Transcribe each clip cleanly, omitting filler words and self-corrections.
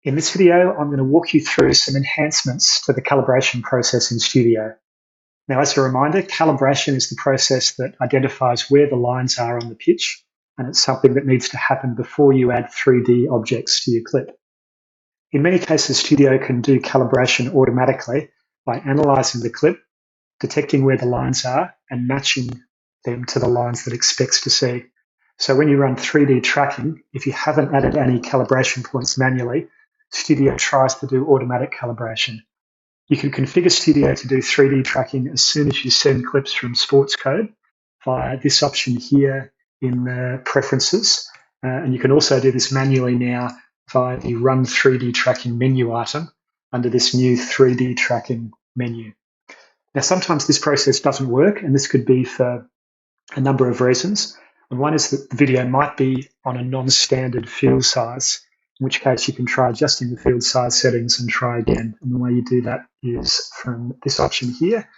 In this video, I'm going to walk you through some enhancements to the calibration process in Studio. Now, as a reminder, calibration is the process that identifies where the lines are on the pitch, and it's something that needs to happen before you add 3D objects to your clip. In many cases, Studio can do calibration automatically by analysing the clip, detecting where the lines are, and matching them to the lines that it expects to see. So when you run 3D tracking, if you haven't added any calibration points manually, Studio tries to do automatic calibration. You can configure Studio to do 3D tracking as soon as you send clips from Sports Code via this option here in the Preferences. And you can also do this manually now via the Run 3D Tracking menu item under this new 3D Tracking menu. Now, sometimes this process doesn't work, and this could be for a number of reasons. And one is that the video might be on a non-standard field size, in which case you can try adjusting the field size settings and try again. And the way you do that is from this option here.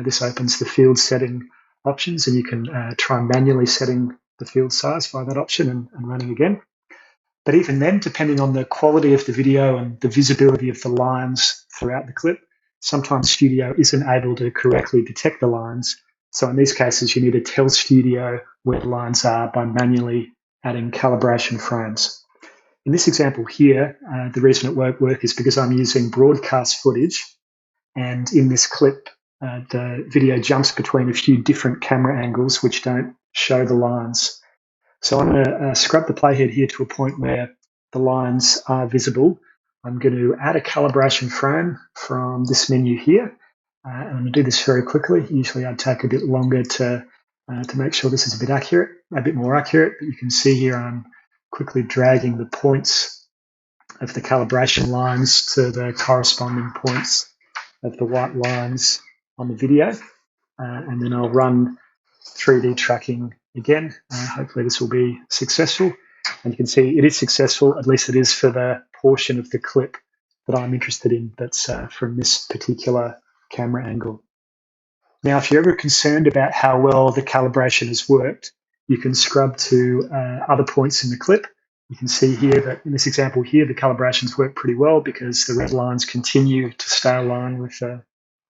This opens the field setting options, and you can try manually setting the field size by that option and running again. But even then, depending on the quality of the video and the visibility of the lines throughout the clip, sometimes Studio isn't able to correctly detect the lines. So in these cases, you need to tell Studio where the lines are by manually adding calibration frames. In this example here, the reason it won't work is because I'm using broadcast footage, and in this clip, the video jumps between a few different camera angles which don't show the lines. So I'm going to scrub the playhead here to a point where the lines are visible. I'm going to add a calibration frame from this menu here. And I'm going to do this very quickly. Usually I'd take a bit longer to make sure this is a bit more accurate. But you can see here I'm quickly dragging the points of the calibration lines to the corresponding points of the white lines on the video. And then I'll run 3D tracking again. Hopefully this will be successful. And you can see it is successful, at least it is for the portion of the clip that I'm interested in that's from this particular camera angle. Now, if you're ever concerned about how well the calibration has worked, you can scrub to other points in the clip. You can see here that in this example here, the calibrations work pretty well because the red lines continue to stay aligned with the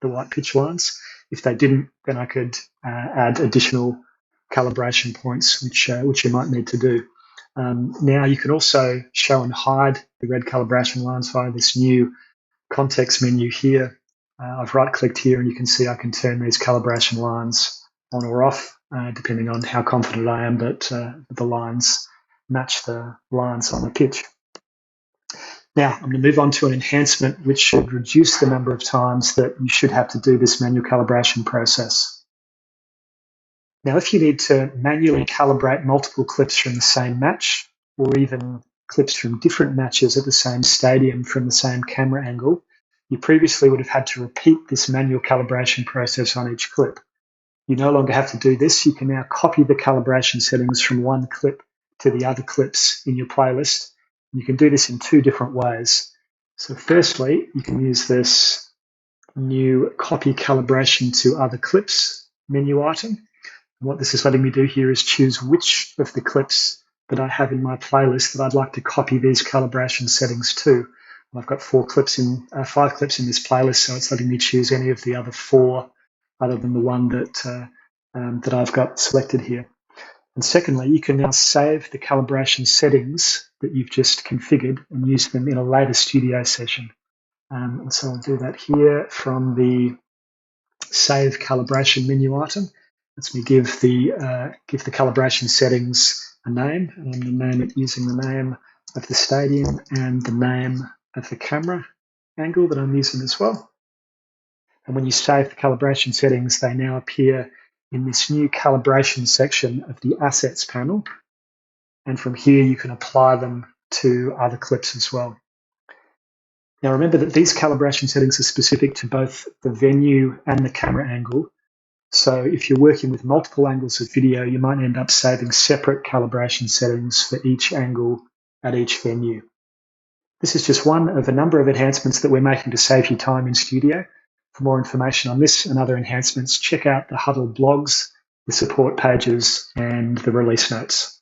white pitch lines. If they didn't, then I could add additional calibration points, which you might need to do. Now you can also show and hide the red calibration lines via this new context menu here. I've right-clicked here, and you can see I can turn these calibration lines on or off, depending on how confident I am that the lines match the lines on the pitch. Now, I'm going to move on to an enhancement which should reduce the number of times that you should have to do this manual calibration process. Now, if you need to manually calibrate multiple clips from the same match, or even clips from different matches at the same stadium from the same camera angle, you previously would have had to repeat this manual calibration process on each clip. You no longer have to do this. You can now copy the calibration settings from one clip to the other clips in your playlist. You can do this in two different ways. So firstly, you can use this new copy calibration to other clips menu item. And what this is letting me do here is choose which of the clips that I have in my playlist that I'd like to copy these calibration settings to. I've got 5 clips in this playlist, so it's letting me choose any of the other 4 other than the one that I've got selected here. And secondly, you can now save the calibration settings that you've just configured and use them in a later Studio session. And so I'll do that here from the Save Calibration menu item. Lets me give the calibration settings a name, and I'm going to name it using the name of the stadium and the name of the camera angle that I'm using as well. And when you save the calibration settings, they now appear in this new calibration section of the Assets panel. And from here, you can apply them to other clips as well. Now, remember that these calibration settings are specific to both the venue and the camera angle. So if you're working with multiple angles of video, you might end up saving separate calibration settings for each angle at each venue. This is just one of a number of enhancements that we're making to save you time in Studio. For more information on this and other enhancements, check out the Hudl blogs, the support pages, and the release notes.